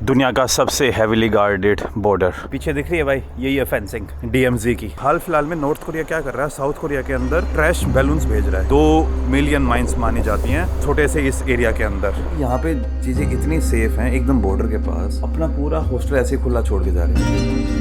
दुनिया का सबसे हेवीली गार्डेड बॉर्डर। पीछे दिख रही है भाई, यही है फेंसिंग DMZ की। हाल फिलहाल में नॉर्थ कोरिया क्या कर रहा है, साउथ कोरिया के अंदर ट्रैश बैलून्स भेज रहा है। 2 मिलियन माइंस मानी जाती हैं छोटे से इस एरिया के अंदर। यहाँ पे चीजें इतनी सेफ हैं, एकदम बॉर्डर के पास। अपना पूरा हॉस्टल ऐसे खुला छोड़ के जा रहे हैं।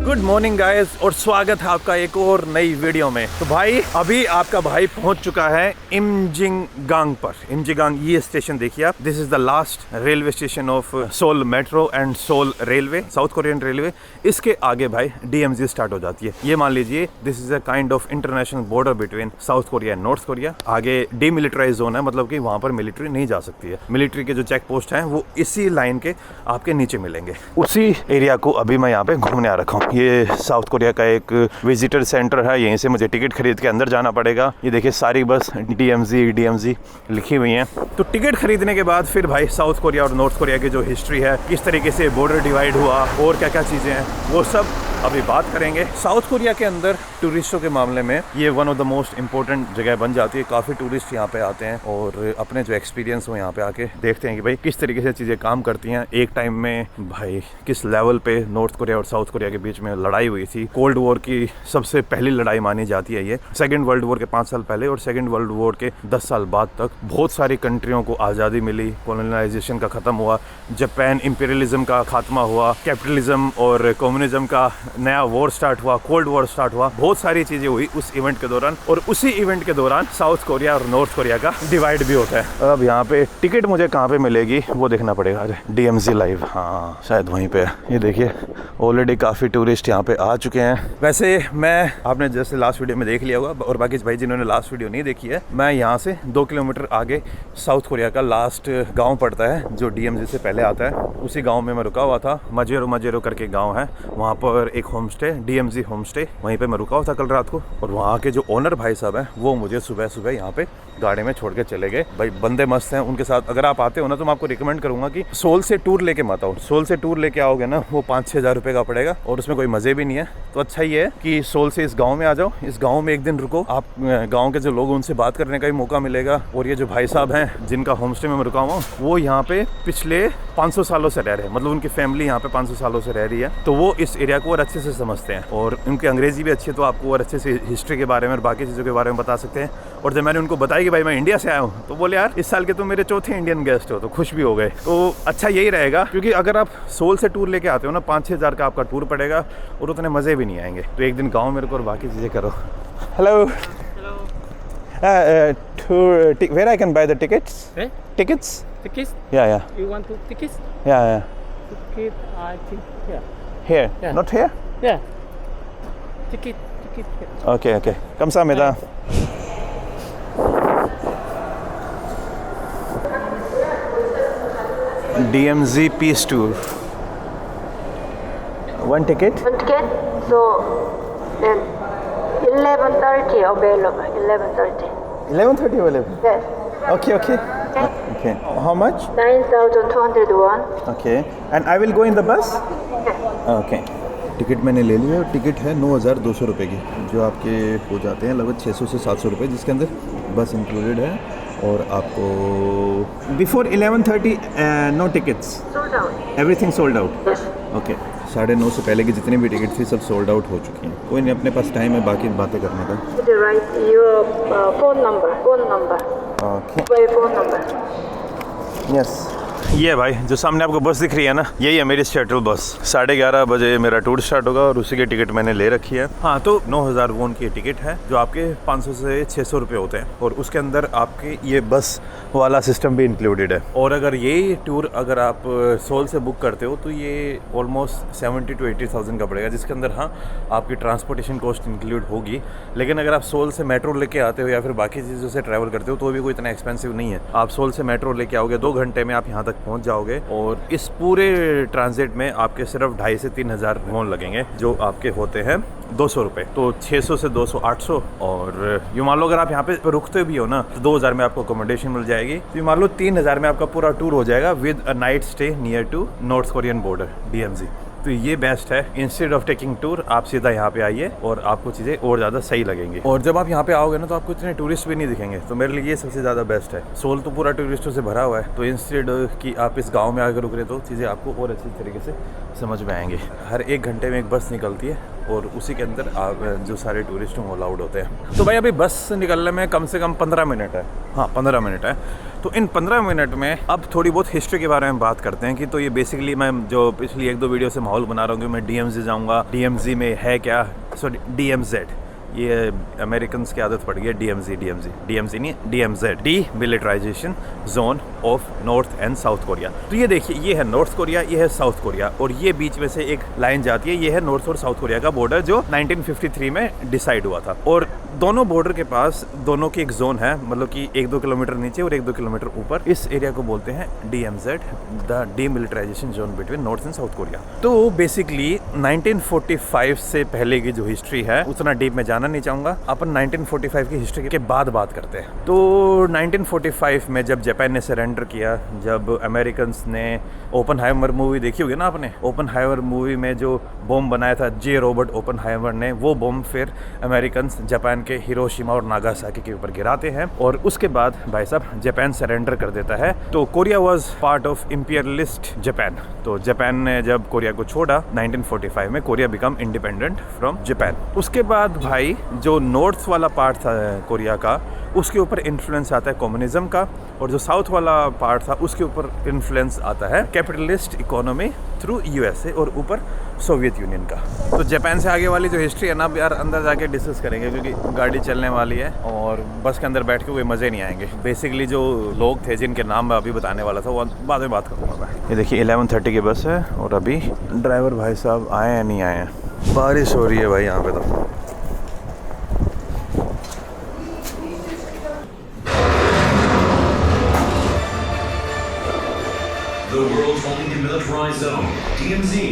गुड मॉर्निंग गाइस, और स्वागत है आपका एक और नई वीडियो में। तो भाई अभी आपका भाई पहुंच चुका है इमजिंगांग पर। इमजिंगांग ये स्टेशन देखिए आप, this is the last railway station of Seoul metro and Seoul railway, South Korean railway. इसके आगे भाई DMZ स्टार्ट हो जाती है। ये मान लीजिए this is a kind of international border between south Korea and north Korea. आगे डीमिलिटराइज जोन है, मतलब कि वहां पर मिलिट्री नहीं जा सकती है। मिलिट्री के जो चेक पोस्ट हैं वो इसी लाइन के आपके नीचे मिलेंगे। उसी एरिया को अभी मैं यहाँ पे घूमने आ रखा हूँ। ये साउथ कोरिया का एक विजिटर सेंटर है, यहीं से मुझे टिकट खरीद के अंदर जाना पड़ेगा। ये देखिए सारी बस DMZ लिखी हुई हैं। तो टिकट खरीदने के बाद फिर भाई साउथ कोरिया और नॉर्थ कोरिया की जो हिस्ट्री है, किस तरीके से बॉर्डर डिवाइड हुआ और क्या क्या चीज़ें हैं, वो सब अभी बात करेंगे। साउथ कोरिया के अंदर टूरिस्टों के मामले में ये one of the most important जगह बन जाती है। काफ़ी टूरिस्ट यहाँ पे आते हैं और अपने जो एक्सपीरियंस हो यहाँ पे आके देखते हैं कि भाई किस तरीके से चीज़ें काम करती हैं। एक टाइम में भाई किस लेवल पे नॉर्थ कोरिया और साउथ कोरिया के बीच में लड़ाई हुई थी। कोल्ड वॉर की सबसे पहली लड़ाई मानी जाती है ये। सेकेंड वर्ल्ड वॉर के 5 साल पहले और सेकेंड वर्ल्ड वॉर के 10 साल बाद तक बहुत सारी कंट्रियों को आज़ादी मिली, कॉलोनाइजेशन का ख़त्म हुआ, जापान इंपीरियलिज्म का खात्मा हुआ, कैपिटलिज्म और कम्युनिज्म का नया वॉर स्टार्ट हुआ, कोल्ड वॉर स्टार्ट हुआ। बहुत सारी चीज़ें हुई उस इवेंट के दौरान, और उसी इवेंट के दौरान साउथ कोरिया और नॉर्थ कोरिया का डिवाइड भी होता है। अब यहाँ पे टिकट मुझे कहाँ पे मिलेगी वो देखना पड़ेगा। अरे DMZ लाइव, हाँ शायद वहीं पे है। ये देखिए ऑलरेडी काफ़ी टूरिस्ट यहाँ पे आ चुके हैं। वैसे मैं, आपने जैसे लास्ट वीडियो में देख लिया होगा, और बाकी भाई जिन्होंने लास्ट वीडियो नहीं देखी है, मैं यहाँ से 2 किलोमीटर आगे साउथ कोरिया का लास्ट गांव पड़ता है जो DMZ से पहले आता है। उसी गांव में मैं रुका हुआ था। मजेरो करके गांव है, वहाँ पर एक home stay, DMZ home stay, वहीं पे मैं रुका हुआ था कल रात को। और वहाँ के जो ओनर भाई साहब हैं वो मुझे सुबह सुबह यहाँ पे गाड़ी में छोड़ के चले गए। भाई बंदे मस्त हैं, उनके साथ अगर आप आते हो ना तो मैं आपको रिकमेंड करूँगा कि सोल से टूर लेके मत आओ। सोल से टूर लेके आओगे ना वो 5-6 हज़ार रुपये का पड़ेगा और उसमें कोई मज़े भी नहीं है। तो अच्छा ये है कि सोल से इस गांव में आ जाओ, इस गांव में एक दिन रुको, आप गांव के जो लोग उनसे बात करने का भी मौका मिलेगा। और ये जो भाई साहब हैं जिनका होम स्टे में मैं रुका हुआ हूँ, वो यहाँ पे पिछले 500 सालों से रह रहे हैं, मतलब उनकी फैमिली यहाँ पे 500 सालों से रह रही है। तो वो इस एरिया को और अच्छे से समझते हैं, और उनकी अंग्रेजी भी अच्छी है, तो आपको और अच्छे से हिस्ट्री के बारे में और बाकी चीज़ों के बारे में बता सकते हैं। और जब मैंने उनको बताया कि भाई मैं इंडिया से आया हूँ, तो बोले यार इस साल के तो मेरे चौथे इंडियन गेस्ट हो, तो खुश भी हो गए। तो अच्छा यही रहेगा, क्योंकि अगर आप सोल से टूर लेके आते हो ना 5-6 हज़ार का आपका टूर पड़ेगा और उतने मज़े भी नहीं आएंगे। तो एक दिन गाँव मेरे को और बाकी चीज़ें करो। Hello tour where I can buy the tickets? Tickets? Yeah. You want to tickets? Yeah. Ticket, I think here. Here? Yeah. Not here? Yeah. Ticket here. Okay. 감사합니다. DMZ Peace Tour. One ticket? One ticket. So then 11:30 available. 11:30. 11:30 available? Yes. Okay. How much? 9,201. Okay. And I will go in the bus? Okay. Ticket मैंने ले ली है, और ticket है 9,200 रुपये की, जो आपके हो जाते हैं लगभग 600 से 700 रुपये, जिसके अंदर बस इंक्लूडेड है। और आपको before 11:30 no tickets, Sold out. Everything sold out. Yes. Okay, 9:30 से पहले की जितनी भी टिकट थी सब सोल्ड आउट हो चुकी हैं। कोई नहीं, अपने पास टाइम है बाकी बातें करने का। Did you write your phone number? Phone number. Okay, My phone number. Yes. ये भाई जो सामने आपको बस दिख रही है ना, यही है मेरी शटल बस। 11:30 बजे मेरा टूर स्टार्ट होगा और उसी की टिकट मैंने ले रखी है। हाँ, तो 9,000 वोन की टिकट है, जो आपके 500 से 600 रुपये होते हैं, और उसके अंदर आपके ये बस वाला सिस्टम भी इंक्लूडेड है। और अगर ये टूर अगर आप सोल से बुक करते हो तो ये ऑलमोस्ट 70,000 to 80,000 का पड़ेगा, जिसके अंदर हाँ आपकी ट्रांसपोर्टेशन कॉस्ट इंक्लूड होगी। लेकिन अगर आप सोल से मेट्रो लेके आते हो या फिर बाकी चीज़ों से ट्रैवल करते हो तो भी कोई इतना एक्सपेंसिव नहीं है। आप सोल से मेट्रो लेके आओगे, 2 घंटे में आप यहाँ तक पहुँच जाओगे, और इस पूरे ट्रांजिट में आपके सिर्फ 2,500 से 3,000 वोन लगेंगे, जो आपके होते हैं 200 रुपये। तो 600 से 200 800, और यूँ मान लो अगर आप यहाँ पे रुकते भी हो ना तो 2,000 में आपको अकोमोडेशन मिल जाएगी। तो यूँ मान लो 3,000 में आपका पूरा टूर हो जाएगा with a night stay near to North Korean border DMZ। तो ये बेस्ट है। इंस्टेड ऑफ टेकिंग टूर आप सीधा यहाँ पे आइए और आपको चीज़ें और ज़्यादा सही लगेंगी। और जब आप यहाँ पे आओगे ना तो आपको इतने टूरिस्ट भी नहीं दिखेंगे, तो मेरे लिए ये सबसे ज़्यादा बेस्ट है। सोल तो पूरा टूरिस्टों से भरा हुआ है, तो इंस्टेड कि आप इस गाँव में आकर रुक रहे तो चीज़ें आपको और अच्छी तरीके से समझ में आएंगे। हर 1 घंटे में एक बस निकलती है और उसी के अंदर आप जो सारे टूरिस्ट हैं वो अलाउड होते हैं। तो भाई अभी बस निकलने में कम से कम 15 मिनट है। हाँ 15 मिनट है। तो इन 15 मिनट में अब थोड़ी बहुत हिस्ट्री के बारे में बात करते हैं कि तो ये बेसिकली मैं जो पिछली 1-2 वीडियो से माहौल बना रहा हूँ कि मैं DMZ जाऊँगा। DMZ में है क्या, सॉरी DMZ, ये अमेरिकन की आदत पड़ गई है DMZ नहीं DMZ, demilitarisation zone of north and south Korea. तो ये देखिए, ये है नॉर्थ कोरिया, ये है साउथ कोरिया, और ये बीच में से एक लाइन जाती है, ये है नॉर्थ और साउथ कोरिया का बॉर्डर जो 1953 में डिसाइड हुआ था। और दोनों बॉर्डर के पास दोनों की एक जोन है, मतलब कि 1-2 किलोमीटर नीचे और 1-2 किलोमीटर ऊपर। इस एरिया को बोलते हैं DMZ, the demilitarisation zone between north and south Korea. तो बेसिकली 1945 से पहले की जो हिस्ट्री है उतना डीप में नहीं चाहूंगा, अपन 1945 की हिस्ट्री के बाद बात करते हैं। तो 1945 में जब जापान ने सरेंडर किया, जब अमेरिकन्स ने ओपनहाइमर मूवी देखी होगी ना आपने, ओपनहाइमर मूवी में जो बॉम्ब बनाया था जे रॉबर्ट ओपनहाइमर ने, वो बॉम्ब फिर अमेरिकन्स जापान के हिरोशिमा और नागासाकी के ऊपर गिराते हैं और उसके बाद भाई साहब जापान सरेंडर कर देता है। तो Korea was part of imperialist Japan. तो जापान ने जब कोरिया को छोड़ा 1945 में, Korea become independent from Japan. उसके बाद भाई जो नॉर्थ वाला पार्ट था कोरिया का, उसके ऊपर इन्फ्लुएंस आता है कम्युनिज्म का, और जो साउथ वाला पार्ट था उसके ऊपर इन्फ्लुएंस आता है कैपिटलिस्ट इकोनॉमी थ्रू USA और ऊपर सोवियत यूनियन का। तो जापान से आगे वाली जो हिस्ट्री है ना यार, अंदर जाके डिस्कस करेंगे क्योंकि गाड़ी चलने वाली है और बस के अंदर बैठ के कोई मज़े नहीं आएंगे। बेसिकली जो लोग थे जिनके नाम मैं अभी बताने वाला था वो बाद में बात करूँगा मैं। ये देखिए 11:30 की बस है और अभी ड्राइवर भाई साहब आए हैं नहीं आए हैं। बारिश हो रही है भाई यहाँ पे तो। The world's only demilitarized zone, DMZ.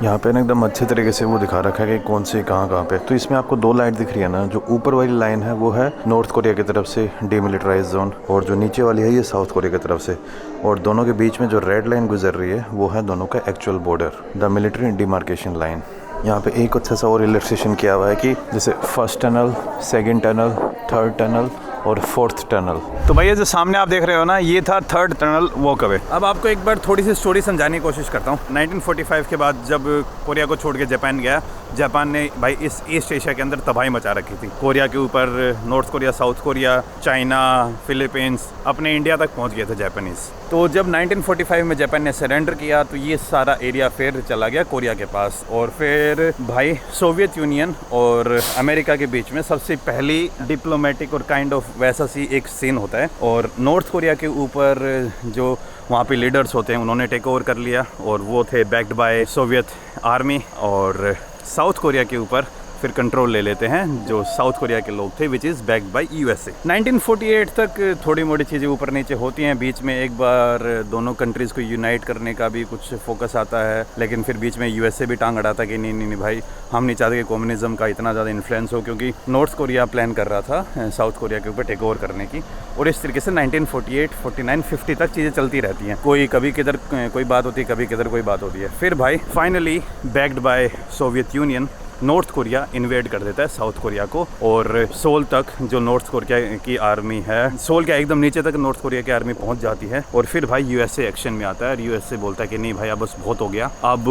यहाँ पे ना एकदम अच्छे तरीके से वो दिखा रखा है कि कौन सी कहाँ पे। तो इसमें आपको 2 लाइट दिख रही है ना, जो ऊपर वाली लाइन है वो है नॉर्थ कोरिया की तरफ से डीमिलिटराइज जोन, और जो नीचे वाली है ये साउथ कोरिया की तरफ से, और दोनों के बीच में जो रेड लाइन गुजर रही है वो है दोनों का actual border, the military demarcation line. यहाँ पे एक अच्छा सा और इलस्ट्रेशन किया हुआ है कि जैसे first tunnel, second tunnel, third tunnel और 4th टनल। तो भैया जो सामने आप देख रहे हो ना, ये था 3rd टनल वॉकअवे। अब आपको एक बार थोड़ी सी स्टोरी समझाने की कोशिश करता हूँ। 1945 के बाद जब कोरिया को छोड़ के जापान गया, जापान ने भाई इस ईस्ट एशिया के अंदर तबाही मचा रखी थी। कोरिया के ऊपर north Korea, south Korea, China, Philippines, अपने इंडिया तक पहुँच गए थे जापानीज़। तो जब 1945 में जापान ने सरेंडर किया तो ये सारा एरिया फिर चला गया कोरिया के पास, और फिर भाई सोवियत यूनियन और अमेरिका के बीच में सबसे पहली डिप्लोमेटिक और काइंड ऑफ वैसा सी एक सीन होता है। और नॉर्थ कोरिया के ऊपर जो वहाँ पे लीडर्स होते हैं उन्होंने टेक ओवर कर लिया, और वो थे बैक्ड बाय सोवियत आर्मी। और साउथ कोरिया के ऊपर फिर कंट्रोल ले लेते हैं जो साउथ कोरिया के लोग थे, which is backed by USA। 1948 तक थोड़ी मोटी चीज़ें ऊपर नीचे होती हैं। बीच में एक बार दोनों कंट्रीज़ को यूनाइट करने का भी कुछ फोकस आता है, लेकिन फिर बीच में USA भी टांग अड़ाता कि नहीं भाई, हम नहीं चाहते कि कम्युनिज्म का इतना ज़्यादा इन्फ्लुएंस हो, क्योंकि नॉर्थ कोरिया प्लान कर रहा था साउथ कोरिया के ऊपर टेक ओवर करने की। और इस तरीके से 1948, 49, 50 तक चीज़ें चलती रहती हैं। कोई कभी किधर कोई बात होती है, कभी किधर कोई बात होती है। फिर भाई finally backed by Soviet union north Korea invade कर देता है साउथ कोरिया को, और सोल तक जो नॉर्थ कोरिया की आर्मी है, सोल के एकदम नीचे तक नॉर्थ कोरिया की आर्मी पहुंच जाती है। और फिर भाई USA एक्शन में आता है, और USA बोलता है कि नहीं भाई अब बस बहुत हो गया। अब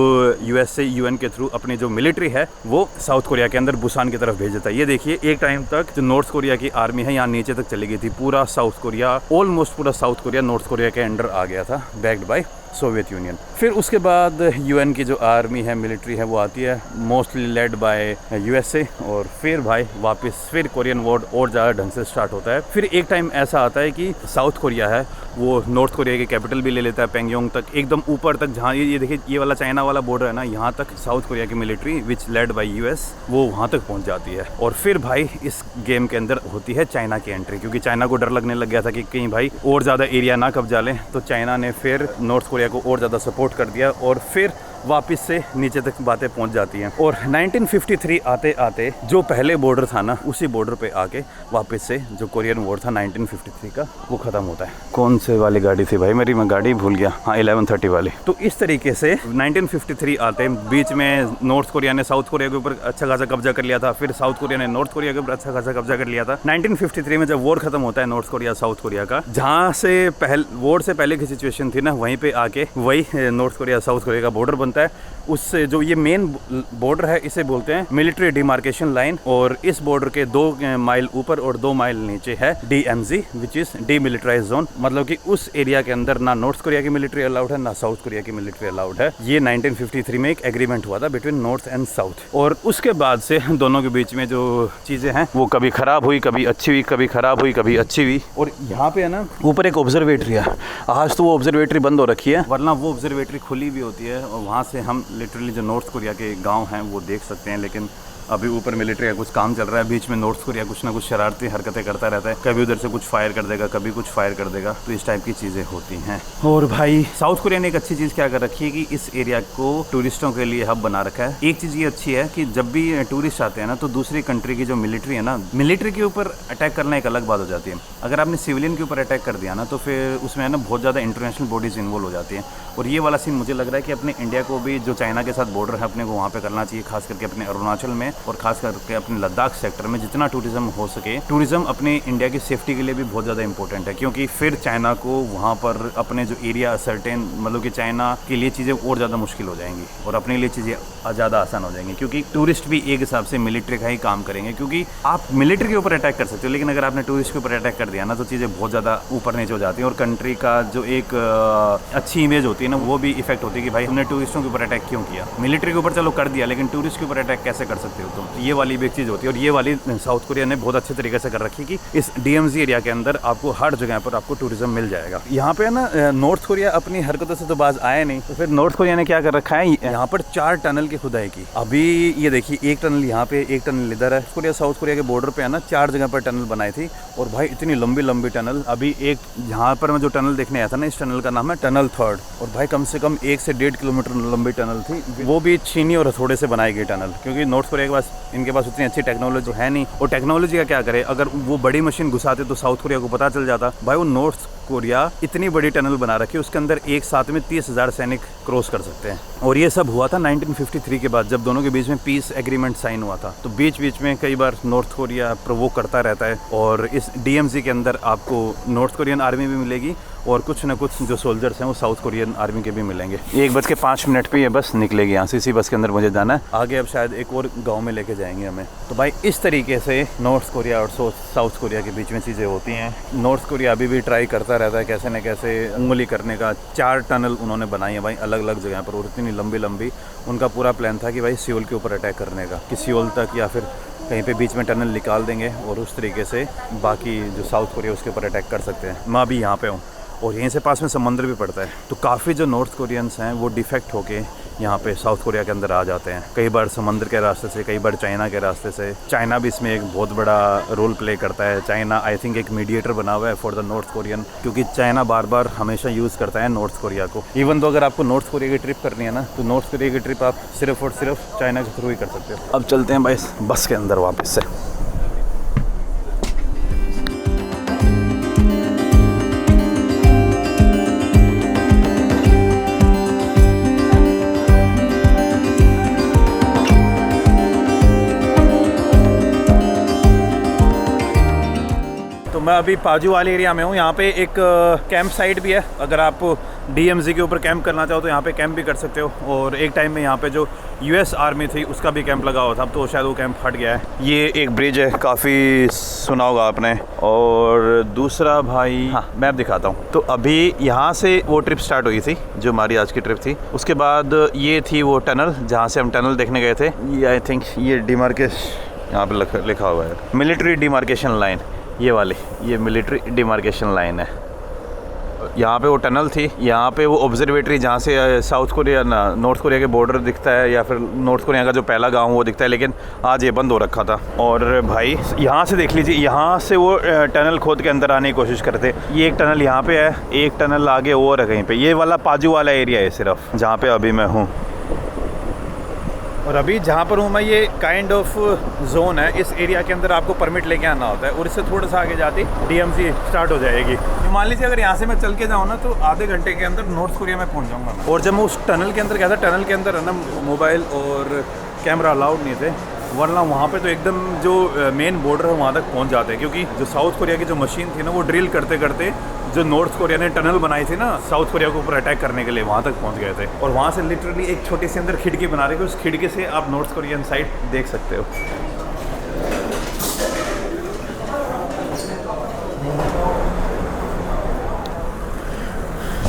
USA UN के थ्रू अपनी जो मिलिट्री है वो साउथ कोरिया के अंदर बुसान की तरफ भेज देता है। ये देखिए एक टाइम तक जो नॉर्थ कोरिया की आर्मी है यहाँ नीचे तक चली गई थी। पूरा साउथ कोरिया, ऑलमोस्ट पूरा साउथ कोरिया नॉर्थ कोरिया के अंडर आ गया था, बैक्ड बाय सोवियत यूनियन। फिर उसके बाद UN की जो आर्मी है, मिलिट्री है, वो आती है, मोस्टली लेड बाय USA। और फिर भाई वापस फिर कोरियन वॉर और ज़्यादा ढंग से स्टार्ट होता है। फिर एक टाइम ऐसा आता है कि साउथ कोरिया है वो नॉर्थ कोरिया की कैपिटल भी ले लेता है, पेंगयोंग तक, एकदम ऊपर तक, जहाँ ये देखिए ये वाला चाइना वाला बॉर्डर है ना, यहाँ तक साउथ कोरिया की military which led by US वो वहाँ तक पहुँच जाती है। और फिर भाई इस गेम के अंदर होती है चाइना की एंट्री, क्योंकि चाइना को डर लगने लग गया था कि कहीं भाई और ज़्यादा एरिया ना कब्जा लें। तो चाइना ने फिर नॉर्थ कोरिया को और ज़्यादा सपोर्ट कर दिया, और फिर वापस से नीचे तक बातें पहुंच जाती हैं। और 1953 आते आते जो पहले बॉर्डर था ना, उसी बॉर्डर पे आके वापस से जो कोरियन वॉर था 1953 का, वो ख़त्म होता है। कौन से वाली गाड़ी थी भाई मेरी, मैं गाड़ी भूल गया। हाँ, 1130 वाली। तो इस तरीके से 1953 आते बीच में नॉर्थ कोरिया ने साउथ कोरिया के ऊपर अच्छा खासा कब्जा कर लिया था, फिर साउथ कोरिया ने नॉर्थ कोरिया के ऊपर अच्छा खासा कब्जा कर लिया था। 1953 में जब वॉर खत्म होता है नॉर्थ कोरिया साउथ कोरिया का, जहाँ से वॉर से पहले की सिचुएशन थी ना, वहीं पे आके वही नॉर्थ कोरिया साउथ कोरिया का बॉर्डर बनता है। उससे जो ये मेन बॉर्डर है, इसे बोलते हैं मिलिट्री डिमार्केशन लाइन। और इस बॉर्डर के 2 माइल ऊपर और 2 माइल नीचे है DMZ, which is demilitarised zone. मतलब कि उस एरिया के अंदर ना नॉर्थ कोरिया की मिलिट्री अलाउड है, ना साउथ कोरिया की मिलिट्री अलाउड है। ये 1953 में एक एग्रीमेंट हुआ था बिटवीन नॉर्थ एंड साउथ। और उसके बाद से दोनों के बीच में जो चीज़ें हैं वो कभी ख़राब हुई, कभी अच्छी हुई, कभी ख़राब हुई, कभी अच्छी हुई। और यहाँ पे है ना ऊपर एक ऑब्जर्वेटरी है। आज तो वो ऑब्जर्वेटरी बंद हो रखी है, वरना वो ऑब्जर्वेटरी खुली भी होती है और वहाँ से हम लिटरली जो नॉर्थ कोरिया के गाँव हैं वो देख सकते हैं। लेकिन अभी ऊपर मिलिट्री का कुछ काम चल रहा है, बीच में नॉर्थ कोरिया कुछ ना कुछ शरारती हरकतें करता रहता है, कभी उधर से कुछ फायर कर देगा, कभी कुछ फायर कर देगा। तो इस टाइप की चीज़ें होती हैं। और भाई साउथ कोरिया ने एक अच्छी चीज़ क्या कर रखी है कि इस एरिया को टूरिस्टों के लिए हब बना रखा है। एक चीज़ ये अच्छी है कि जब भी टूरिस्ट आते हैं ना, तो दूसरी कंट्री की जो मिलिट्री है ना, मिलिट्री के ऊपर अटैक करना एक अलग बात हो जाती है। अगर आपने सिविलियन के ऊपर अटैक कर दिया ना, तो फिर उसमें है ना बहुत ज़्यादा इंटरनेशनल बॉडीज़ इन्वॉल्व हो जाती हैं। और ये वाला सीन मुझे लग रहा है कि अपने इंडिया को भी, जो चाइना के साथ बॉर्डर है, अपने को वहाँ पे करना चाहिए, खास करके अपने अरुणाचल में और खास करके अपने लद्दाख सेक्टर में जितना टूरिज्म हो सके। टूरिज्म अपने इंडिया की सेफ्टी के लिए भी बहुत ज़्यादा इंपॉर्टेंट है, क्योंकि फिर चाइना को वहाँ पर अपने जो एरिया सर्टेन, मतलब कि चाइना के लिए चीज़ें और ज़्यादा मुश्किल हो जाएंगी और अपने लिए चीज़ें ज़्यादा आसान हो जाएंगी, क्योंकि टूरिस्ट भी एक हिसाब से मिलिट्री का ही काम करेंगे। क्योंकि आप मिलिट्री के ऊपर अटैक कर सकते हो, लेकिन अगर आपने टूरिस्ट के ऊपर अटैक कर दिया ना, तो चीज़ें बहुत ज़्यादा ऊपर नीचे हो जाती हैं और कंट्री का जो एक अच्छी इमेज होती है ना, वो भी इफेक्ट होती है कि भाई हमने टूरिस्टों के ऊपर अटैक क्यों किया। मिलिट्री के ऊपर चलो कर दिया, लेकिन टूरिस्ट के ऊपर अटैक कैसे कर सकते हो तुम। तो ये वाली भी एक चीज़ होती है। और ये वाली साउथ कोरिया ने बहुत अच्छे तरीके से कर रखी कि इस DMZ एरिया के अंदर आपको हर जगह पर आपको टूरिज्म मिल जाएगा। यहाँ पे ना नॉर्थ कोरिया अपनी हरकतों से तो बाज आया नहीं, तो फिर नॉर्थ कोरिया ने क्या कर रखा है, यहाँ पर 4 टनल की खुदाई की। अभी ये देखिए, एक टनल यहाँ पे, एक टनल इधर है। कोरिया साउथ कोरिया के बॉर्डर पे है ना 4 जगह पर टनल बनाई थी। और भाई इतनी लंबी लंबी टनल, अभी एक यहाँ पर मैं जो टनल देखने आया था ना, इस टनल का नाम है टनल 3rd। और भाई कम से कम 1 से 1.5 किलोमीटर लंबी टनल थी, वो भी छीनी और हथौड़े से बनाई गई टनल। क्योंकि नॉर्थ कोरिया के पास, इनके पास उतनी अच्छी टेक्नोलॉजी है नहीं। और टेक्नोलॉजी का क्या करे, अगर वो बड़ी मशीन घुसाते तो साउथ कोरिया को पता चल जाता। भाई वो नॉर्थ कोरिया इतनी बड़ी टनल बना रखी है, उसके अंदर एक साथ में 30,000 सैनिक क्रॉस कर सकते हैं। और ये सब हुआ था 1953 के बाद, जब दोनों के बीच में पीस एग्रीमेंट साइन हुआ था। तो बीच बीच में कई बार नॉर्थ कोरिया प्रोवोक करता रहता है। और इस DMZ के अंदर आपको नॉर्थ कोरियन आर्मी भी मिलेगी और कुछ ना कुछ जो सोल्जर्स हैं वो साउथ कोरियन आर्मी के भी मिलेंगे। 1:05 पे ये बस निकलेगी यहाँ से, इसी बस के अंदर मुझे जाना है। आगे अब शायद एक और गांव में लेके जाएंगे हमें। तो भाई इस तरीके से नॉर्थ कोरिया और साउथ कोरिया के बीच में चीज़ें होती हैं। नॉर्थ कोरिया अभी भी ट्राई करता रहता है कैसे न कैसे उंगली करने का। 4 टनल उन्होंने बनाई है भाई अलग अलग जगह पर, और इतनी लंबी लंबी। उनका पूरा प्लान था कि भाई सियोल के ऊपर अटैक करने का, कि सियोल तक या फिर कहीं पे बीच में टनल निकाल देंगे और उस तरीके से बाकी जो साउथ कोरिया उसके ऊपर अटैक कर सकते हैं। मैं अभी यहाँ पे हूँ और यहीं से पास में समंदर भी पड़ता है। तो काफ़ी जो नॉर्थ कोरियंस हैं वो डिफेक्ट होके यहाँ पे साउथ कोरिया के अंदर आ जाते हैं, कई बार समंदर के रास्ते से, कई बार चाइना के रास्ते से। चाइना भी इसमें एक बहुत बड़ा रोल प्ले करता है। चाइना आई थिंक एक मीडिएटर बना हुआ है फॉर द नॉर्थ कोरियन, क्योंकि चाइना बार बार हमेशा यूज़ करता है नॉर्थ कोरिया को। इवन तो अगर आपको नॉर्थ कोरिया की ट्रिप करनी है ना, तो नॉर्थ कोरिया की ट्रिप आप सिर्फ और सिर्फ चाइना के थ्रू ही कर सकते हो। अब चलते हैं भाई बस के अंदर वापस से। मैं अभी पाजू वाले एरिया में हूँ। यहाँ पे एक कैंप साइट भी है, अगर आप DMZ के ऊपर कैंप करना चाहो तो यहाँ पे कैंप भी कर सकते हो। और एक टाइम में यहाँ पे जो US आर्मी थी उसका भी कैंप लगा हुआ था, अब तो शायद वो कैंप हट गया है। ये एक ब्रिज है, काफ़ी सुना होगा आपने। और दूसरा भाई, हाँ मैं अब दिखाता हूँ। तो अभी यहाँ से वो ट्रिप स्टार्ट हुई थी जो हमारी आज की ट्रिप थी। उसके बाद ये थी वो टनल जहाँ से हम टनल देखने गए थे। ये आई थिंक ये डिमार्केशन यहाँ पे लिखा हुआ है, मिलिट्री डिमार्केशन लाइन। ये वाली ये मिलिट्री डिमार्केशन लाइन है। यहाँ पे वो टनल थी, यहाँ पे वो ऑब्जर्वेटरी जहाँ से साउथ कोरिया ना नॉर्थ कोरिया के बॉर्डर दिखता है, या फिर नॉर्थ कोरिया का जो पहला गांव वो दिखता है, लेकिन आज ये बंद हो रखा था। और भाई यहाँ से देख लीजिए, यहाँ से वो टनल खोद के अंदर आने की कोशिश करते। ये एक टनल यहाँ पे है, एक टनल आगे और है कहीं पे। ये वाला पाजू वाला एरिया है सिर्फ जहाँ पे अभी मैं हूँ। और अभी जहाँ पर हूँ मैं, ये काइंड ऑफ जोन है। इस एरिया के अंदर आपको परमिट लेके आना होता है और इससे थोड़ा सा आगे जाते DMZ स्टार्ट हो जाएगी। तो मान लीजिए अगर यहाँ से मैं चल के जाऊँ ना तो आधे घंटे के अंदर नॉर्थ कोरिया में पहुँच जाऊँगा। और जब मैं उस टनल के अंदर गया था, टनल के अंदर है ना मोबाइल और कैमरा अलाउड नहीं थे, वरना वहाँ पे तो एकदम जो मेन बॉर्डर है वहाँ तक पहुँच जाते हैं। क्योंकि जो साउथ कोरिया की जो मशीन थी ना, वो ड्रिल करते करते जो नॉर्थ कोरिया ने टनल बनाई थी ना साउथ कोरिया के ऊपर अटैक करने के लिए, वहाँ तक पहुँच गए थे। और वहाँ से लिटरली एक छोटी सी अंदर खिड़की बना रही थी, उस खिड़की से आप नॉर्थ कोरियन साइड देख सकते हो।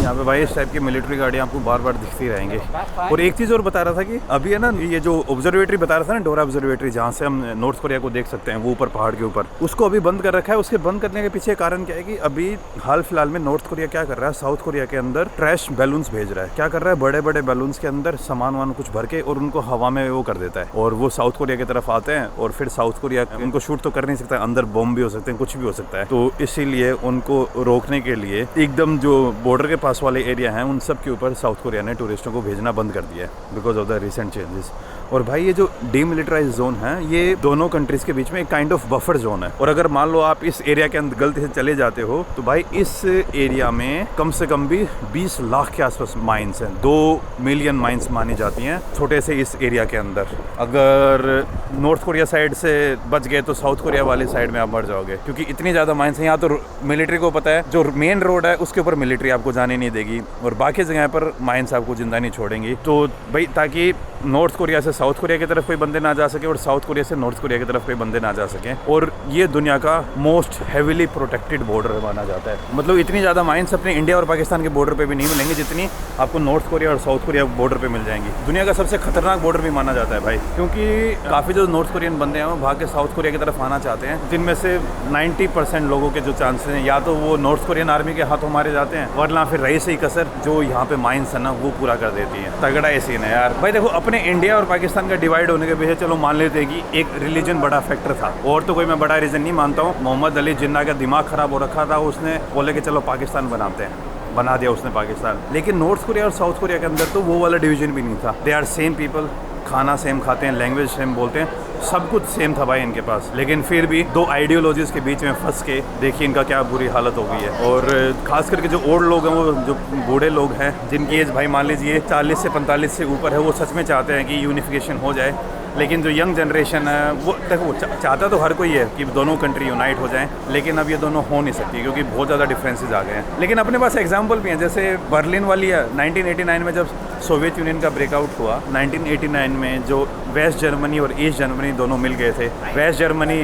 यहाँ पे भाई इस टाइप की मिलिट्री गाड़ियाँ आपको बार बार दिखती रहेंगे। और एक चीज़ और बता रहा था कि अभी है ना ये जो ऑब्जर्वेटरी बता रहा था ना, डोरा ऑब्जर्वेटरी, जहाँ से हम नॉर्थ कोरिया को देख सकते हैं, वो ऊपर पहाड़ के ऊपर, उसको अभी बंद कर रखा है। उसके बंद करने के पीछे कारण क्या है कि अभी हाल फिलहाल में नॉर्थ कोरिया क्या कर रहा है, साउथ कोरिया के अंदर ट्रैश बैलून्स भेज रहा है। क्या कर रहा है, बड़े बड़े बैलून्स के अंदर सामान वान कुछ भर के और उनको हवा में वो कर देता है, और वो साउथ कोरिया की तरफ आते हैं। और फिर साउथ कोरिया उनको शूट तो कर नहीं सकता, अंदर बॉम्ब भी हो सकते हैं, कुछ भी हो सकता है। तो इसीलिए उनको रोकने के लिए एकदम जो बॉर्डर के पास वाले एरिया हैं उन सब के ऊपर साउथ कोरिया ने टूरिस्टों को भेजना बंद कर दिया है because of the recent changes. और भाई ये जो डीमिलिटराइज जोन है, ये दोनों कंट्रीज के बीच में एक काइंड ऑफ बफर जोन है। और अगर मान लो आप इस एरिया के अंदर गलती से चले जाते हो तो भाई इस एरिया में कम से कम भी 20 लाख के आसपास माइंस हैं। 2 मिलियन माइंस मानी जाती हैं छोटे से इस एरिया के अंदर। अगर नॉर्थ कोरिया साइड से बच गए तो साउथ कोरिया वाली साइड में आप मर जाओगे, क्योंकि इतनी ज़्यादा माइंस हैं। यहाँ तो मिलिट्री को पता है जो मेन रोड है उसके ऊपर मिलिट्री आपको जाने नहीं देगी, और बाकी जगह पर माइंस आपको जिंदा नहीं छोड़ेंगी। तो भाई ताकि नॉर्थ कोरिया से साउथ कोरिया की तरफ कोई बंदे ना जा सके और साउथ कोरिया से नॉर्थ कोरिया की तरफ कोई बंदे ना जा सके। और ये दुनिया का मोस्ट हेवीली प्रोटेक्टेड बॉर्डर माना जाता है। मतलब इतनी ज़्यादा माइंस अपने इंडिया और पाकिस्तान के बॉर्डर पे भी नहीं मिलेंगे जितनी आपको नॉर्थ कोरिया और साउथ कोरिया बॉर्डर पे मिल जाएंगी। दुनिया का सबसे खतरनाक बॉर्डर भी माना जाता है भाई, क्योंकि काफ़ी जो नॉर्थ कोरियन बंदे हैं वो भाग के साउथ कोरिया की तरफ आना चाहते हैं, जिनमें से 90% लोगों के जो चांसेस हैं या तो वो नॉर्थ कोरियन आर्मी के हाथों मारे जाते हैं, वरना फिर रही सही कसर जो यहाँ पे माइंस है ना वो पूरा कर देती है। तगड़ा ये सीन है यार। भाई देखो, अपने इंडिया और पाकिस्तान का डिवाइड होने के पीछे चलो मान लेते हैं कि एक रिलीजन बड़ा फैक्टर था, और तो कोई मैं बड़ा रीज़न नहीं मानता हूँ। मोहम्मद अली जिन्ना का दिमाग खराब हो रखा था, उसने बोले कि चलो पाकिस्तान बनाते हैं, बना दिया उसने पाकिस्तान। लेकिन नॉर्थ कोरिया और साउथ कोरिया के अंदर तो वो वाला डिवीजन भी नहीं था। दे आर सेम पीपल, खाना सेम खाते हैं, लैंग्वेज सेम बोलते हैं, सब कुछ सेम था भाई इनके पास। लेकिन फिर भी 2 आइडियोलॉजीज़ के बीच में फंस के देखिए इनका क्या बुरी हालत हो गई है। और खास करके जो ओल्ड लोग हैं, वो जो बूढ़े लोग हैं जिनकी एज भाई मान लीजिए 40 से 45 से ऊपर है, वो सच में चाहते हैं कि यूनिफिकेशन हो जाए। लेकिन जो यंग जनरेशन है वो देखो चाहता तो हर कोई है कि दोनों कंट्री यूनाइट हो जाएं, लेकिन अब ये दोनों हो नहीं सकती क्योंकि बहुत ज़्यादा डिफरेंसेस आ गए हैं। लेकिन अपने पास एग्जांपल भी हैं, जैसे बर्लिन वाली है। 1989 में जब सोवियत यूनियन का ब्रेकआउट हुआ, 1989 में जो वेस्ट जर्मनी और ईस्ट जर्मनी दोनों मिल गए थे। वेस्ट जर्मनी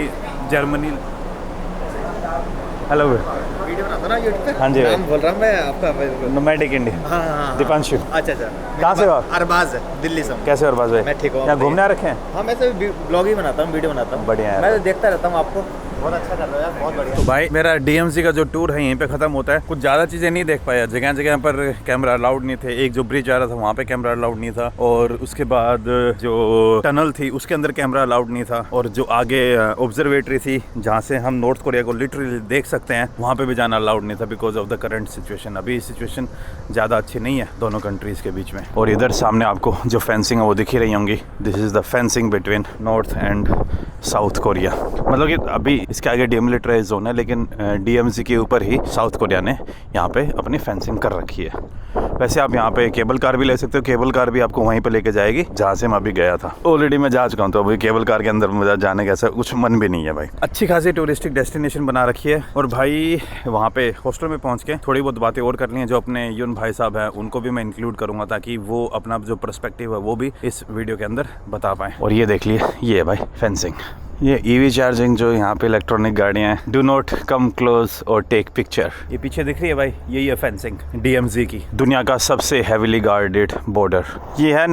हेलो वीडियो बनाता ना यूट्यूब पे। हाँ जी नाम बोल रहा हूँ मैं आपका। Nomadic India. हाँ। दीपांशु। अच्छा। कहाँ से हो आप? अरबाज, दिल्ली से। कैसे हो अरबाज भाई? मैं ठीक हूँ। यहाँ घूमने आ रखे हैं? हाँ, मैं तो ब्लॉग ही बनाता हूँ, वीडियो बनाता हूँ। बढ़िया है। मैं देखता रहता हूँ आपको, बहुत अच्छा कर रहे हो यार, बहुत बढ़िया। तो भाई मेरा DMZ का जो टूर है यहीं पे ख़त्म होता है। कुछ ज़्यादा चीज़ें नहीं देख पाया, जगह जगह पर कैमरा अलाउड नहीं थे। एक जो ब्रिज आ रहा था वहाँ पे कैमरा अलाउड नहीं था, और उसके बाद जो टनल थी उसके अंदर कैमरा अलाउड नहीं था, और जो आगे ऑब्जर्वेटरी थी जहाँ से हम नॉर्थ कोरिया को लिटरली देख सकते हैं, वहाँ पे भी जाना अलाउड नहीं था because of the current situation. अभी सिचुएशन ज़्यादा अच्छी नहीं है दोनों कंट्रीज़ के बीच में। और इधर सामने आपको जो फेंसिंग है वो दिख ही रही होंगी। This is the fencing between north and south Korea. मतलब कि अभी इसके आगे डीमिलिटराइज जोन है, लेकिन DMZ के ऊपर ही साउथ कोरिया ने यहाँ पे अपनी फेंसिंग कर रखी है। वैसे आप यहाँ पे केबल कार भी ले सकते हो, केबल कार भी आपको वहीं पे लेके जाएगी जहाँ से मैं अभी गया था। ऑलरेडी मैं जा चुका हूँ, तो अभी केबल कार के अंदर मुझे जाने का ऐसा कुछ मन भी नहीं है भाई। अच्छी खासी टूरिस्टिक डेस्टिनेशन बना रखी है, और भाई वहाँ पे हॉस्टल में पहुँच के थोड़ी बहुत बातें और करनी है। जो अपने यून भाई साहब हैं उनको भी मैं इंक्लूड करूँगा ताकि वो अपना जो पर्सपेक्टिव है वो भी इस वीडियो के अंदर बता पाएँ। और ये देख लिए, ये है भाई फेंसिंग। ये EV चार्जिंग जो यहाँ पे इलेक्ट्रॉनिक गाड़ियाँ हैं, डू नॉट कम क्लोज और टेक पिक्चर। ये पीछे दिख रही है भाई, यही है फेंसिंग DMZ की। दुनिया का सबसे हेवीली गार्डेड बॉर्डर ये है।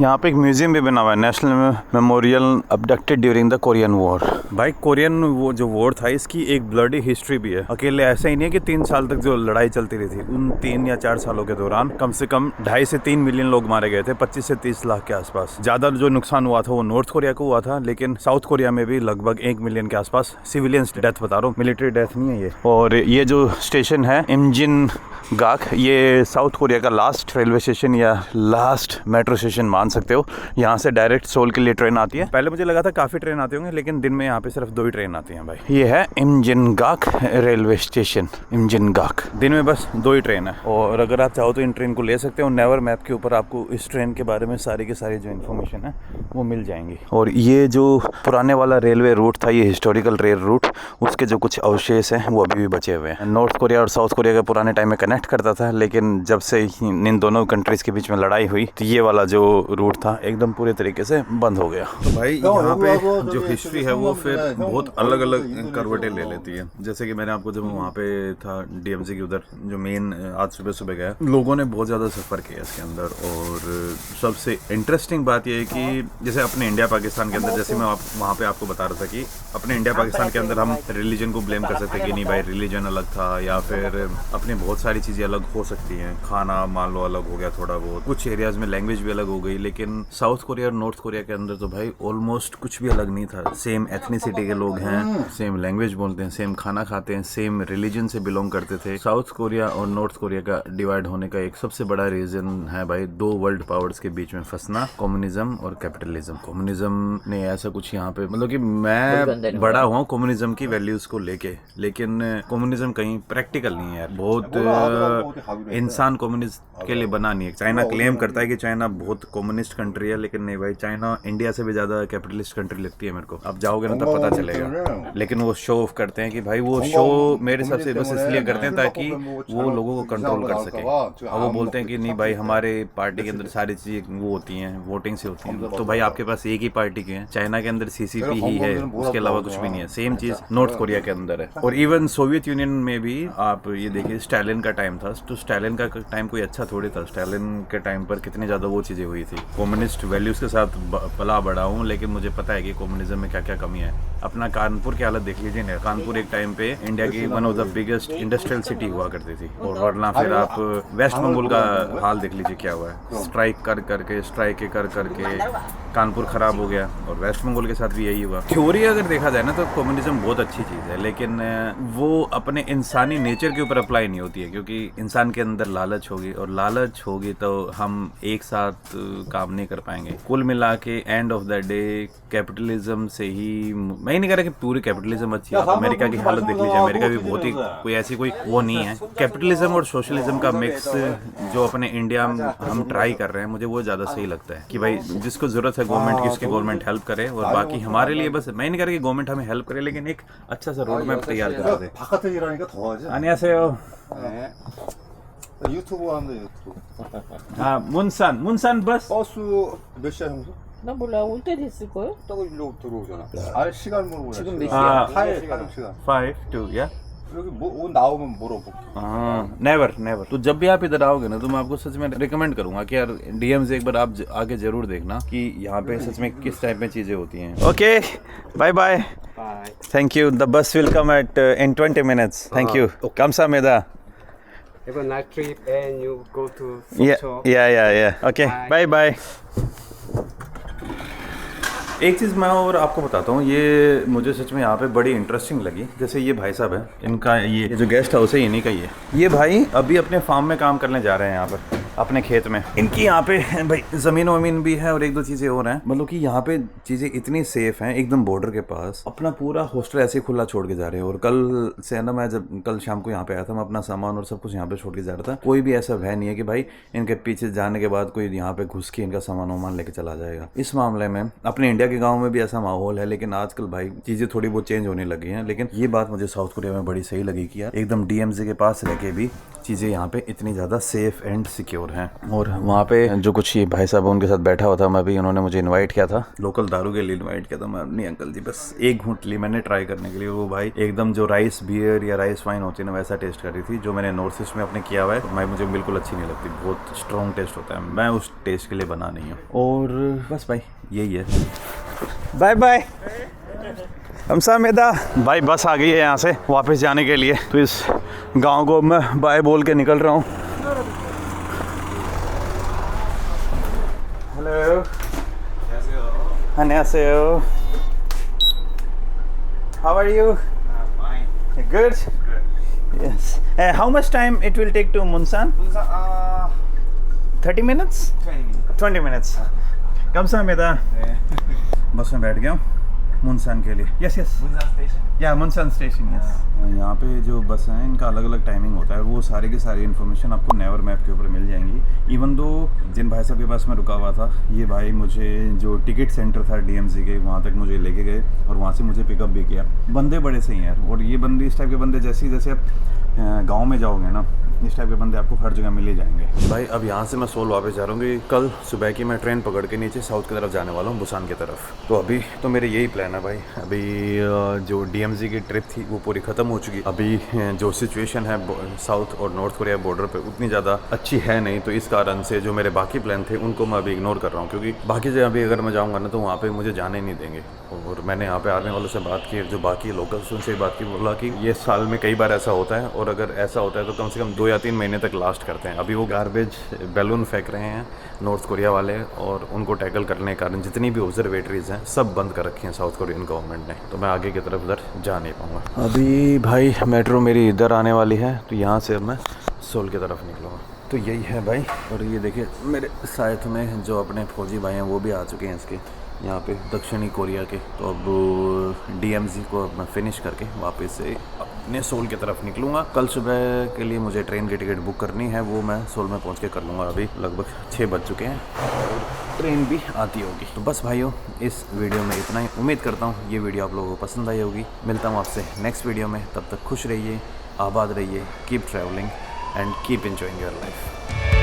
यहाँ पे एक म्यूजियम भी बना हुआ है, national memorial abducted during the Korean war. भाई कोरियन वो जो वॉर था इसकी एक ब्लडी हिस्ट्री भी है। अकेले ऐसा ही नहीं है कि 3 साल तक जो लड़ाई चलती रही थी, उन 3 या 4 सालों के दौरान कम से कम 2.5 से 3 मिलियन लोग मारे गए थे, 25 से 30 लाख के आसपास। ज़्यादा जो नुकसान हुआ था वो नॉर्थ कोरिया को हुआ था, लेकिन साउथ कोरिया कोरिया में भी लगभग 1 मिलियन के आसपास सिविलियंस डेथ बता रहा हूँ, मिलिट्री डेथ नहीं है ये। और ये जो स्टेशन है इमजिन गाक, ये साउथ कोरिया का लास्ट रेलवे स्टेशन या लास्ट मेट्रो स्टेशन मान सकते हो। यहाँ से डायरेक्ट सोल के लिए ट्रेन आती है। पहले मुझे लगा था काफ़ी ट्रेन आती होंगे, लेकिन दिन में यहाँ पे सिर्फ 2 ही ट्रेन आती हैं भाई। ये है इमजिन गाक रेलवे स्टेशन, इमजिन गाक। दिन में बस 2 ही ट्रेन है, और अगर आप चाहो तो इन ट्रेन को ले सकते हो। नेवर मैप के ऊपर आपको इस ट्रेन के बारे में सारी की सारी जो इन्फॉर्मेशन है वो मिल जाएंगी। और ये जो पुराने वाला रेलवे रूट था, ये हिस्टोरिकल रेल रूट, उसके जो कुछ अवशेष हैं वो अभी भी बचे हुए हैं। नॉर्थ कोरिया और साउथ कोरिया के पुराने टाइम में कनेक्ट करता था, लेकिन जब से इन दोनों कंट्रीज के बीच में लड़ाई हुई तो ये वाला जो रूट था एकदम पूरे तरीके से बंद हो गया। तो भाई यहाँ पे जो हिस्ट्री है वो फिर बहुत अलग अलग करवटें ले लेती है। जैसे कि मैंने आपको जब वहाँ पे था डीएमसी के उधर जो मेन आज सुबह सुबह गया, लोगों ने बहुत ज़्यादा सफ़र किया इसके अंदर। और सबसे इंटरेस्टिंग बात यह है कि जैसे अपने इंडिया पाकिस्तान के अंदर, जैसे मैं वहाँ पे आपको बता रहा था कि अपने इंडिया पाकिस्तान के अंदर हम रिलीजन को ब्लेम कर सकते हैं कि नहीं भाई रिलीजन अलग था, या फिर अपनी बहुत सारी चीज़ें अलग हो सकती हैं, खाना मान लो अलग हो गया थोड़ा बहुत, कुछ एरियाज में लैंग्वेज भी अलग हो गई। लेकिन साउथ कोरिया और नॉर्थ कोरिया के अंदर तो भाई ऑलमोस्ट कुछ भी अलग नहीं था। सेम एथनिसिटी के लोग हैं, सेम लैंग्वेज बोलते हैं, सेम खाना खाते हैं, सेम रिलीजन से बिलोंग करते थे। साउथ कोरिया और नॉर्थ कोरिया का डिवाइड होने का एक सबसे बड़ा रीजन है भाई 2 वर्ल्ड पावर्स के बीच में फंसना, कम्युनिज्म और कैपिटलिज्म। कम्युनिज्म ने ऐसा कुछ यहाँ पे, मतलब कि मैं बड़ा हुआ कम्युनिज्म की वैल्यूज को लेके, लेकिन कम्युनिज्म कहीं प्रैक्टिकल नहीं है यार। बहुत इंसान कम्युनिस्ट के लिए बना नहीं है। चाइना क्लेम करता है कि चाइना बहुत कम्युनिस्ट कंट्री है, लेकिन नहीं भाई, चाइना इंडिया से भी ज्यादा कैपिटलिस्ट कंट्री लगती है मेरे को। अब जाओगे ना तब पता चलेगा। लेकिन वो शो ऑफ करते हैं कि भाई वो शो मेरे हिसाब से बस इसलिए करते हैं ताकि वो लोगों को कंट्रोल कर सके। और वो बोलते हैं कि नहीं भाई हमारे पार्टी के अंदर सारी चीजें वो होती हैं, वोटिंग से होती हैं। तो भाई आपके पास एक ही पार्टी के हैं, चाइना के अंदर सीसीपी ही है, उसके अलावा कुछ भी नहीं है। सेम चीज नॉर्थ कोरिया के अंदर है। और इवन सोवियत यूनियन में भी आप ये देखिए, स्टालिन का टाइम था, तो स्टालिन का टाइम कोई अच्छा थोड़ी था। स्टालिन के टाइम पर कितनी ज्यादा वो चीजें हुई थी। कम्युनिस्ट वैल्यूज के साथ पला बड़ा हूँ, लेकिन मुझे पता है कि कम्युनिज्म में क्या क्या कमी है। अपना कानपुर की हालत देख लीजिए ना, कानपुर एक टाइम पे इंडिया की one of the biggest industrial city हुआ करती थी। और वरना फिर आप वेस्ट बंगाल का हाल देख लीजिए क्या हुआ है। स्ट्राइक कर करके कानपुर खराब हो गया, और वेस्ट बंगाल के साथ भी यही हुआ। थ्योरी अगर देखा जाए ना तो कम्युनिज्म बहुत अच्छी चीज़ है, लेकिन वो अपने इंसानी नेचर के ऊपर अप्लाई नहीं होती है। क्योंकि इंसान के अंदर लालच होगी, और लालच होगी तो हम एक साथ काम नहीं कर पाएंगे। कुल मिला के end of the day capitalism से ही, मैं नहीं कह रहा कि पूरी कैपिटलिज्म अच्छी है। अमेरिका की हालत देख लीजिए, अमेरिका भी बहुत ही कोई ऐसी कोई वो नहीं है। कैपिटलिज्म और सोशलिज्म का मिक्स जो अपने इंडिया में हम ट्राई कर रहे हैं, मुझे वो ज़्यादा सही लगता है कि भाई जिसको ज़रूरत है गवर्नमेंट की, उसकी गवर्नमेंट हेल्प करे। और बाकी हमारे लिए बस, मैं नहीं कह रहा कि गवर्नमेंट हमें हेल्प करे, लेकिन एक अच्छा सा रोड मैप तैयार करा दे। 안녕하세요. 유튜브 하는데 유튜브. 아, 문산 버스. 버스 몇 시야 형수? 나 몰라. 올 때 됐을 거요? 딱 일로 들어오잖아. 아니 시간 물어보냐. 지금 몇 시야? 아, 시간. 시간. 5 to yeah. 여기 뭐 나오면 물어볼게. नेवर। तो जब भी आप इधर आओगे ना, तो मैं आपको सच में रिकमेंड करूंगा कि यार डीएम से एक बार आप आके जरूर देखना कि यहाँ पे सच में किस टाइप में चीजें होती हैं। Okay, bye bye. Thank you. The bus will come at in 20 minutes. Thank you. 감사합니다. Have a nice trip and you go to Yeah. Okay. Bye. एक चीज़ मैं और आपको बताता हूँ, ये मुझे सच में यहाँ पे बड़ी इंटरेस्टिंग लगी। जैसे ये भाई साहब है, इनका ये जो गेस्ट हाउस है इन्हीं का ही है। ये भाई अभी अपने फार्म में काम करने जा रहे हैं यहाँ पर, अपने खेत में। इनकी यहाँ पे भाई ज़मीन वमीन भी है और एक दो चीज़ें और हैं। मतलब कि यहाँ पे चीज़ें इतनी सेफ हैं, एकदम बॉर्डर के पास। अपना पूरा हॉस्टल ऐसे ही खुला छोड़ के जा रहे हैं। और कल से ना, मैं जब कल शाम को यहाँ पे आया था, मैं अपना सामान और सब कुछ यहाँ पे छोड़ के जा रहा था। कोई भी ऐसा भय नहीं है कि भाई इनके पीछे जाने के बाद कोई यहाँ पे घुस के इनका सामान वामान लेके चला जाएगा। इस मामले में अपने इंडिया के गाँव में भी ऐसा माहौल है, लेकिन आजकल भाई चीज़ें थोड़ी बहुत चेंज होने लगी हैं। लेकिन ये बात मुझे साउथ कोरिया में बड़ी सही लगी कि यार एकदम डीएमसी के पास रह के भी चीज़ें यहाँ पे इतनी ज़्यादा सेफ एंड सिक्योर हैं। और वहाँ पे जो कुछ ये भाई साहब उनके साथ बैठा हुआ था, मैं भी, उन्होंने मुझे इनवाइट किया था, लोकल दारू के लिए इनवाइट किया था। मैं नहीं अंकल जी, बस एक घूंट ली मैंने ट्राई करने के लिए। वो भाई एकदम जो राइस बियर या राइस वाइन होती है ना, वैसा टेस्ट कर रही थी, जो मैंने नॉर्थ ईस्ट में अपने किया हुआ है। तो मुझे बिल्कुल अच्छी नहीं लगती, बहुत स्ट्रॉन्ग टेस्ट होता है। मैं उस टेस्ट के लिए बना नहीं हूँ। और बस भाई यही है। बाय। हमसामेदा भाई, बस आ गई है यहाँ से वापस जाने के लिए। तो इस गांव को मैं बाय बोल के निकल रहा हूँ। Hello, 안녕하세요. How are you? Fine. Good. Yes. How much time it will take to Munsan? 30 minutes? 20 minutes. कब से मेरा बस में बैठ गया हूँ मुनसान के लिए. यस यस या मुनसान स्टेशन. यस. यहाँ पे जो बस हैं इनका अलग अलग टाइमिंग होता है. वो सारी की सारी इन्फॉर्मेशन आपको नेवर मैप के ऊपर मिल जाएंगी. इवन दो जिन भाई साहब के पास मैं रुका हुआ था, ये भाई मुझे जो टिकट सेंटर था DMC के, वहाँ तक मुझे लेके गए और वहाँ से मुझे पिकअप भी किया. बंदे बड़े सही हैं यार. और ये बंदे इस टाइप के बंदे जैसे आप गांव में जाओगे ना, इस टाइप के बंदे आपको हर जगह मिल ही जाएंगे. भाई अब यहाँ से मैं सोल वापस जा रहा हूँ. कल सुबह की मैं ट्रेन पकड़ के नीचे साउथ की तरफ जाने वाला हूँ, बुसान की तरफ. तो अभी तो मेरे यही प्लान है भाई. अभी जो DMZ की ट्रिप थी वो पूरी ख़त्म हो चुकी. अभी जो सिचुएशन है साउथ और नॉर्थ कोरिया बॉर्डर पे उतनी ज़्यादा अच्छी है नहीं, तो इस कारण से जो मेरे बाकी प्लान थे उनको मैं अभी इग्नोर कर रहा हूँ. क्योंकि बाकी जगह अभी अगर मैं जाऊँगा ना तो वहाँ पर मुझे जाने नहीं देंगे. और मैंने यहाँ पे आने वालों से बात की, जो बाकी लोकल्स उनसे बात की, बोला कि ये साल में कई बार ऐसा होता है और अगर ऐसा होता है तो कम से कम 2 या 3 महीने तक लास्ट करते हैं. अभी वो गार्बेज बैलून फेंक रहे हैं नॉर्थ कोरिया वाले और उनको टैकल करने के कारण जितनी भी ऑब्जर्वेटरीज हैं सब बंद कर रखी हैं साउथ कोरियन गवर्नमेंट ने. तो मैं आगे की तरफ उधर जा नहीं पाऊँगा. अभी भाई मेट्रो मेरी इधर आने वाली है, तो यहाँ से मैं सोल की तरफ निकलूँगा. तो यही है भाई. और ये देखिए मेरे साथ में जो अपने फौजी भाई हैं वो भी आ चुके हैं इसके यहाँ पे दक्षिणी कोरिया के. तो अब DMZ को मैं फिनिश करके वापस से अपने सोल की तरफ निकलूँगा. कल सुबह के लिए मुझे ट्रेन की टिकट बुक करनी है, वो मैं सोल में पहुँच के कर लूँगा. अभी लगभग 6 बज चुके हैं और ट्रेन भी आती होगी. तो बस भाइयों इस वीडियो में इतना ही. उम्मीद करता हूँ ये वीडियो आप लोगों को पसंद आई होगी. मिलता हूँ आपसे नेक्स्ट वीडियो में. तब तक खुश रहिए, आबाद रहिए, keep travelling and keep enjoying your life.